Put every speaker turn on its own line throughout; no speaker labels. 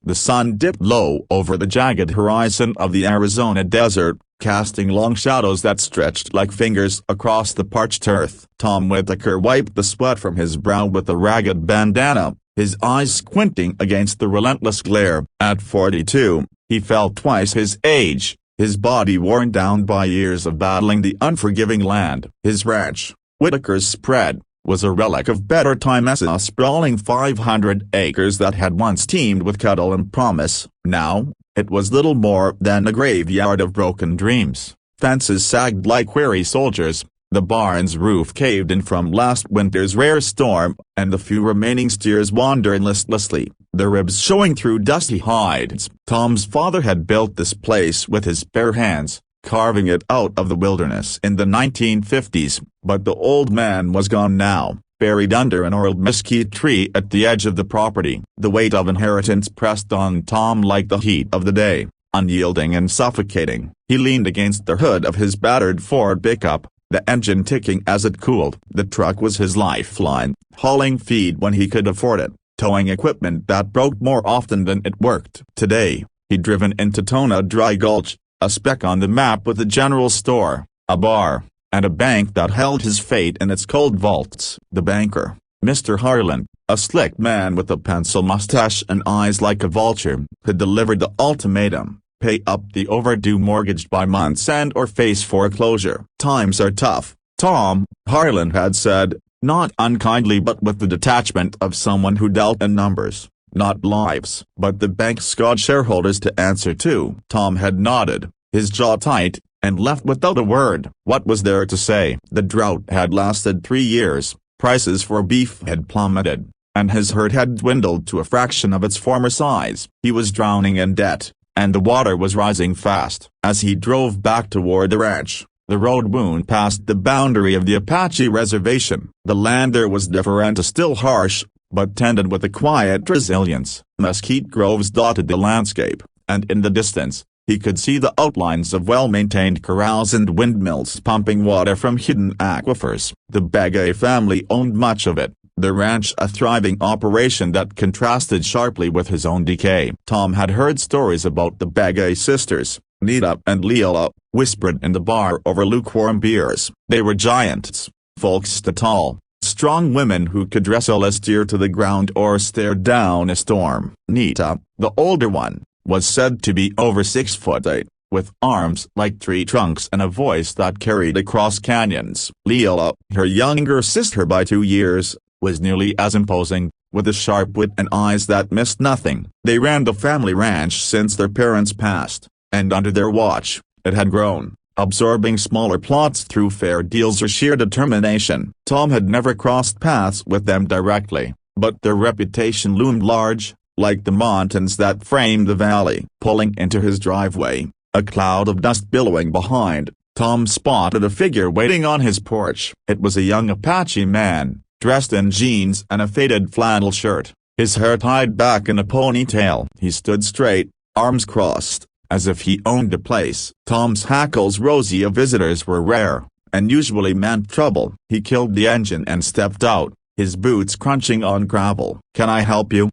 The sun dipped low over the jagged horizon of the Arizona desert, casting long shadows that stretched like fingers across the parched earth. Tom Whitaker wiped the sweat from his brow with a ragged bandana, his eyes squinting against the relentless glare. At 42, he felt twice his age, his body worn down by years of battling the unforgiving land. His ranch, Whitaker's Spread, was a relic of better times, a sprawling 500 acres that had once teemed with cuddle and promise. Now, it was little more than a graveyard of broken dreams. Fences sagged like weary soldiers, the barn's roof caved in from last winter's rare storm, and the few remaining steers wandered listlessly, their ribs showing through dusty hides. Tom's father had built this place with his bare hands, carving it out of the wilderness in the 1950s, but the old man was gone now, buried under an old mesquite tree at the edge of the property. The weight of inheritance pressed on Tom like the heat of the day, unyielding and suffocating. He leaned against the hood of his battered Ford pickup, the engine ticking as it cooled. The truck was his lifeline, hauling feed when he could afford it, towing equipment that broke more often than it worked. Today, he'd driven into Tona Dry Gulch, a speck on the map with a general store, a bar, and a bank that held his fate in its cold vaults. The banker, Mr. Harlan, a slick man with a pencil mustache and eyes like a vulture, had delivered the ultimatum: pay up the overdue mortgage by month's end or face foreclosure. Times are tough, Tom, Harlan had said, not unkindly but with the detachment of someone who dealt in numbers, not lives. But the bank's got shareholders to answer to. Tom had nodded, his jaw tight, and left without a word. What was there to say? The drought had lasted 3 years, prices for beef had plummeted, and his herd had dwindled to a fraction of its former size. He was drowning in debt, and the water was rising fast. As he drove back toward the ranch, the road wound past the boundary of the Apache reservation. The land there was different, still harsh, but tended with a quiet resilience. Mesquite groves dotted the landscape, and in the distance, he could see the outlines of well-maintained corrals and windmills pumping water from hidden aquifers. The Begay family owned much of it, the ranch a thriving operation that contrasted sharply with his own decay. Tom had heard stories about the Begay sisters, Nita and Leela, whispered in the bar over lukewarm beers. They were giants, folks tall, strong women who could wrestle a steer to the ground or stare down a storm. Nita, the older one, was said to be over 6'8", with arms like tree trunks and a voice that carried across canyons. Leela, her younger sister by 2 years, was nearly as imposing, with a sharp wit and eyes that missed nothing. They ran the family ranch since their parents passed, and under their watch, it had grown, absorbing smaller plots through fair deals or sheer determination. Tom had never crossed paths with them directly, but their reputation loomed large, like the mountains that framed the valley. Pulling into his driveway, a cloud of dust billowing behind, Tom spotted a figure waiting on his porch. It was a young Apache man, dressed in jeans and a faded flannel shirt, his hair tied back in a ponytail. He stood straight, arms crossed, as if he owned the place. Tom's hackles rosy. Visitors were rare, and usually meant trouble. He killed the engine and stepped out, his boots crunching on gravel. "Can I help you?"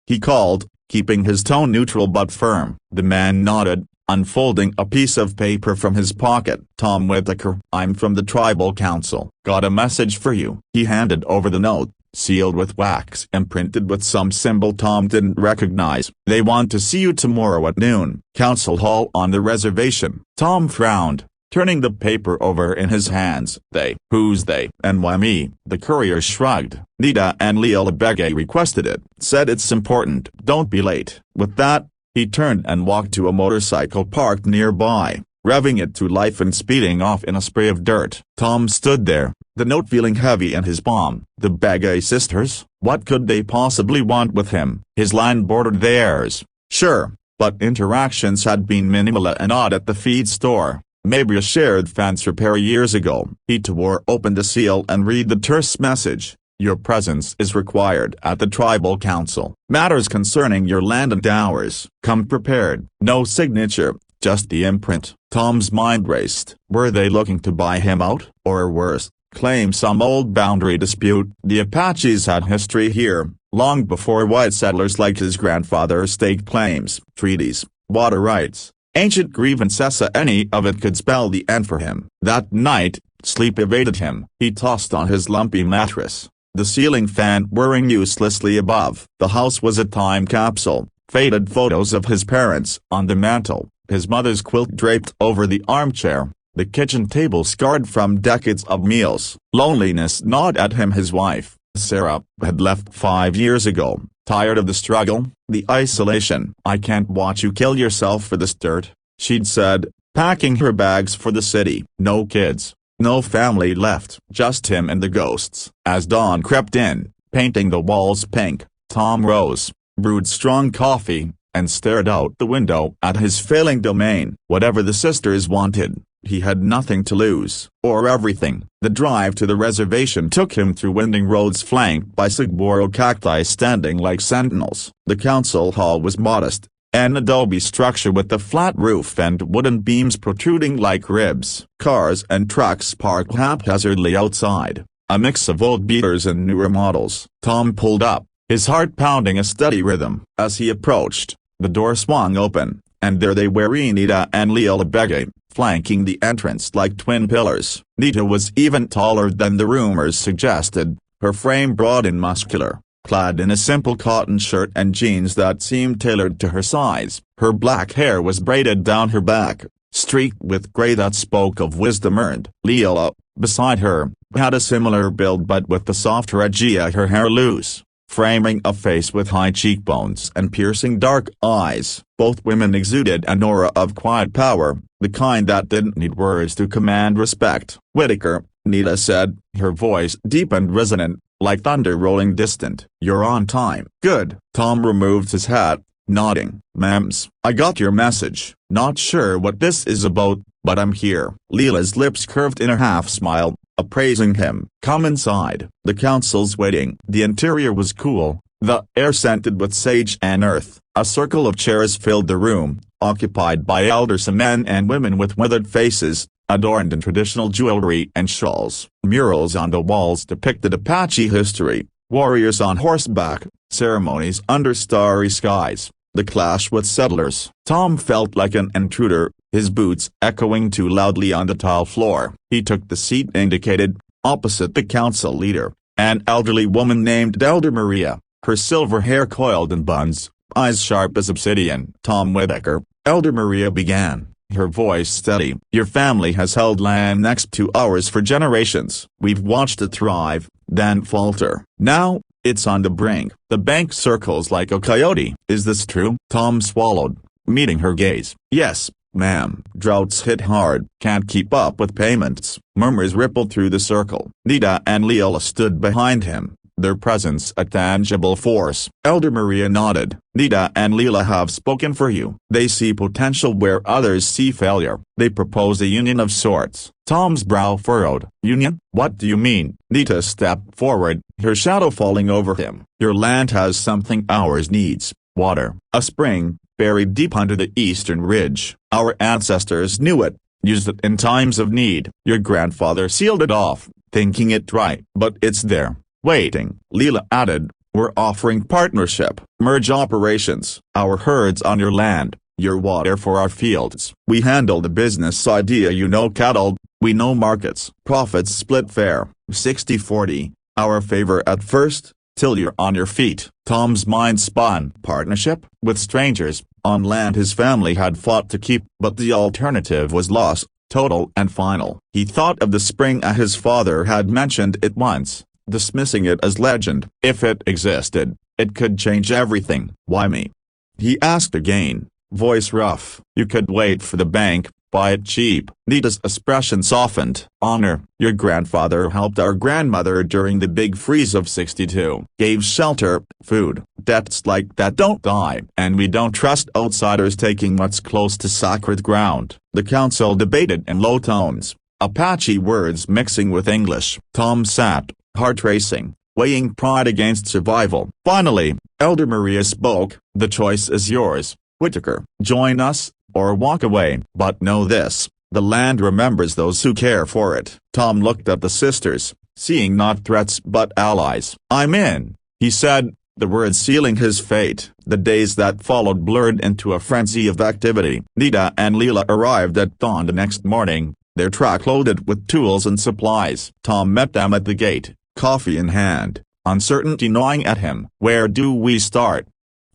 he called, keeping his tone neutral but firm. The man nodded, unfolding a piece of paper from his pocket. "Tom Whitaker, I'm from the tribal council. Got a message for you." He handed over the note, sealed with wax and printed with some symbol Tom didn't recognize. "They want to see you tomorrow at noon, Council Hall on the reservation." Tom frowned, turning the paper over in his hands. "They? Who's they?" "And why me?" The courier shrugged. "Nita and Leela Begay requested it. Said it's important. Don't be late." With that, he turned and walked to a motorcycle parked nearby, revving it to life and speeding off in a spray of dirt. Tom stood there, the note feeling heavy in his palm. The Begay sisters? What could they possibly want with him? His land bordered theirs, sure, but interactions had been minimal and odd at the feed store. Maybe a shared fence repair years ago. He tore open the seal and read the terse message. "Your presence is required at the tribal council. Matters concerning your land and ours. Come prepared." No signature, just the imprint. Tom's mind raced. Were they looking to buy him out? Or worse, claim some old boundary dispute? The Apaches had history here, long before white settlers like his grandfather staked claims, treaties, water rights, ancient grievances. Any of it could spell the end for him. That night, sleep evaded him. He tossed on his lumpy mattress, the ceiling fan whirring uselessly above. The house was a time capsule, faded photos of his parents on the mantel, his mother's quilt draped over the armchair, the kitchen table scarred from decades of meals. Loneliness gnawed at him. His wife, Sarah, had left 5 years ago, tired of the struggle, the isolation. "I can't watch you kill yourself for this dirt," she'd said, packing her bags for the city. No kids, no family left, just him and the ghosts. As dawn crept in, painting the walls pink, Tom rose, brewed strong coffee, and stared out the window at his failing domain. Whatever the sisters wanted, he had nothing to lose, or everything. The drive to the reservation took him through winding roads flanked by saguaro cacti standing like sentinels. The council hall was modest, an adobe structure with a flat roof and wooden beams protruding like ribs. Cars and trucks parked haphazardly outside, a mix of old beaters and newer models. Tom pulled up, his heart pounding a steady rhythm. As he approached, the door swung open, and there they were, Nita and Leela Begay, flanking the entrance like twin pillars. Nita was even taller than the rumors suggested, her frame broad and muscular, clad in a simple cotton shirt and jeans that seemed tailored to her size. Her black hair was braided down her back, streaked with gray that spoke of wisdom earned. Leela, beside her, had a similar build but with the soft regia, her hair loose, framing a face with high cheekbones and piercing dark eyes. Both women exuded an aura of quiet power, the kind that didn't need words to command respect. "Whitaker," Nita said, her voice deep and resonant, like thunder rolling distant. "You're on time." "Good." Tom removed his hat, nodding. "Ma'ams, I got your message. Not sure what this is about, but I'm here." Leela's lips curved in a half-smile, appraising him. "Come inside." The council's waiting. The interior was cool, the air scented with sage and earth. A circle of chairs filled the room, occupied by elderly men and women with withered faces, adorned in traditional jewelry and shawls. Murals on the walls depicted Apache history, warriors on horseback, ceremonies under starry skies, the clash with settlers. Tom felt like an intruder, his boots echoing too loudly on the tile floor. He took the seat indicated, opposite the council leader, an elderly woman named Elder Maria, her silver hair coiled in buns, eyes sharp as obsidian. "Tom Whitaker," Elder Maria began, her voice steady. "Your family has held land next to ours for generations. We've watched it thrive, then falter. Now, it's on the brink. The bank circles like a coyote." "Is this true?" Tom swallowed, meeting her gaze. "Yes, ma'am." "Droughts hit hard. Can't keep up with payments." Murmurs rippled through the circle. Nita and Leela stood behind him, their presence a tangible force. Elder Maria nodded. "Nita and Leela have spoken for you. They see potential where others see failure. They propose a union of sorts." Tom's brow furrowed. "Union? What do you mean?" Nita stepped forward, her shadow falling over him. "Your land has something ours needs, water. A spring, buried deep under the eastern ridge. Our ancestors knew it, used it in times of need. Your grandfather sealed it off, thinking it dry. But it's there, waiting." Leela added, "We're offering partnership. Merge operations. Our herds on your land, your water for our fields. We handle the business idea, you know cattle, we know markets. Profits split fair, 60-40, our favor at first, till you're on your feet." Tom's mind spun. Partnership? With strangers, on land his family had fought to keep, but the alternative was loss, total and final. He thought of the spring his father had mentioned it once, dismissing it as legend. If it existed, it could change everything. "Why me?" he asked again, voice rough. "You could wait for the bank, buy it cheap." Nita's expression softened. "Honor. Your grandfather helped our grandmother during the big freeze of '62. Gave shelter, food. Debts like that don't die. And we don't trust outsiders taking what's close to sacred ground." The council debated in low tones, Apache words mixing with English. Tom sat, heart racing, weighing pride against survival. Finally, Elder Maria spoke. "The choice is yours, Whitaker. Join us, or walk away. But know this, the land remembers those who care for it." Tom looked at the sisters, seeing not threats but allies. "I'm in," he said, the words sealing his fate. The days that followed blurred into a frenzy of activity. Nita and Leela arrived at dawn the next morning, their truck loaded with tools and supplies. Tom met them at the gate, coffee in hand, uncertainty gnawing at him. "Where do we start?"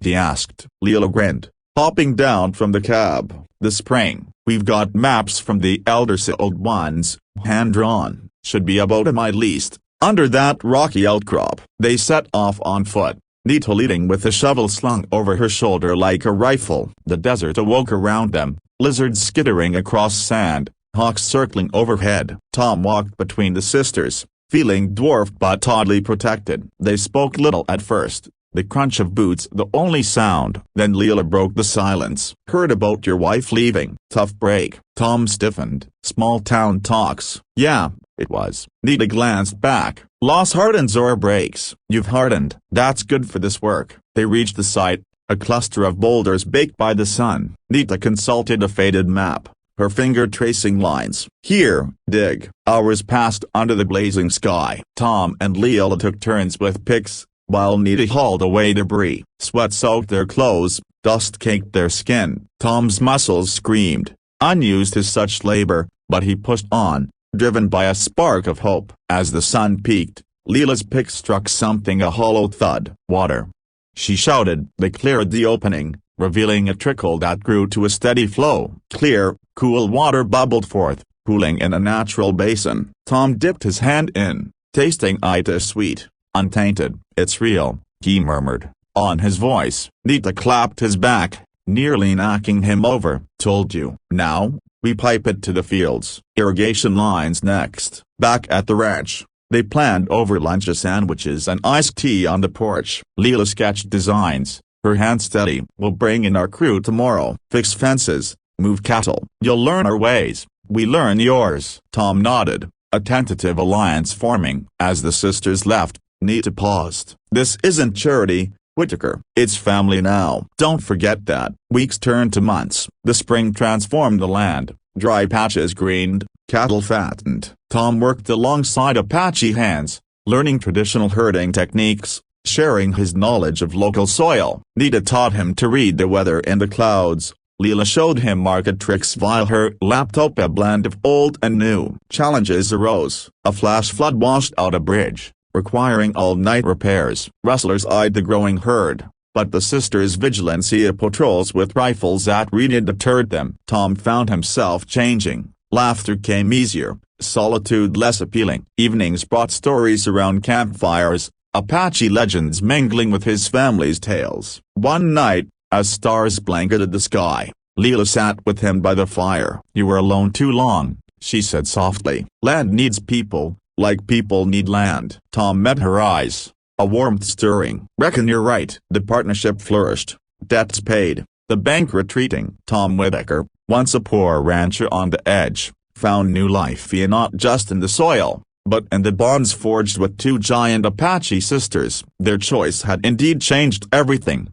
he asked. Leela grinned, hopping down from the cab. "The spring. We've got maps from the elders, old ones, hand-drawn, should be about a mile east, under that rocky outcrop." They set off on foot, Nita leading with a shovel slung over her shoulder like a rifle. The desert awoke around them, lizards skittering across sand, hawks circling overhead. Tom walked between the sisters, feeling dwarfed but oddly protected. They spoke little at first, the crunch of boots the only sound. Then Leela broke the silence. "Heard about your wife leaving." "Tough break." Tom stiffened. "Small town talks." "Yeah, it was." Nita glanced back. "Loss hardens or breaks." "You've hardened." "That's good for this work." They reached the site, a cluster of boulders baked by the sun. Nita consulted a faded map, her finger tracing lines. "Here, dig." Hours passed under the blazing sky. Tom and Leela took turns with picks, while Nita hauled away debris. Sweat soaked their clothes, dust caked their skin. Tom's muscles screamed, unused to such labor, but he pushed on, driven by a spark of hope. As the sun peaked, Leela's pick struck something, a hollow thud. "Water!" she shouted. They cleared the opening, revealing a trickle that grew to a steady flow. Clear, cool water bubbled forth, pooling in a natural basin. Tom dipped his hand in, tasting it as sweet, untainted. "It's real," he murmured, on his voice. Nita clapped his back, nearly knocking him over. "Told you." "Now, we pipe it to the fields." Irrigation lines next. Back at the ranch, they planned over lunch, sandwiches and iced tea on the porch. Leela sketched designs, her hand steady. "We'll bring in our crew tomorrow. Fix fences, move cattle. You'll learn our ways, we learn yours." Tom nodded, a tentative alliance forming. As the sisters left, Nita paused. "This isn't charity, Whitaker. It's family now. Don't forget that." Weeks turned to months. The spring transformed the land. Dry patches greened, cattle fattened. Tom worked alongside Apache hands, learning traditional herding techniques, sharing his knowledge of local soil. Nita taught him to read the weather in the clouds. Leela showed him market tricks while her laptop a blend of old and new. Challenges arose. A flash flood washed out a bridge, requiring all-night repairs. Rustlers eyed the growing herd, but the sisters' vigilance patrols with rifles at ready deterred them. Tom found himself changing. Laughter came easier, solitude less appealing. Evenings brought stories around campfires, Apache legends mingling with his family's tales. One night, as stars blanketed the sky, Leela sat with him by the fire. "You were alone too long," she said softly. "Land needs people, like people need land." Tom met her eyes, a warmth stirring. "Reckon you're right." The partnership flourished, debts paid, the bank retreating. Tom Whitaker, once a poor rancher on the edge, found new life not just in the soil, but in the bonds forged with two giant Apache sisters. Their choice had indeed changed everything.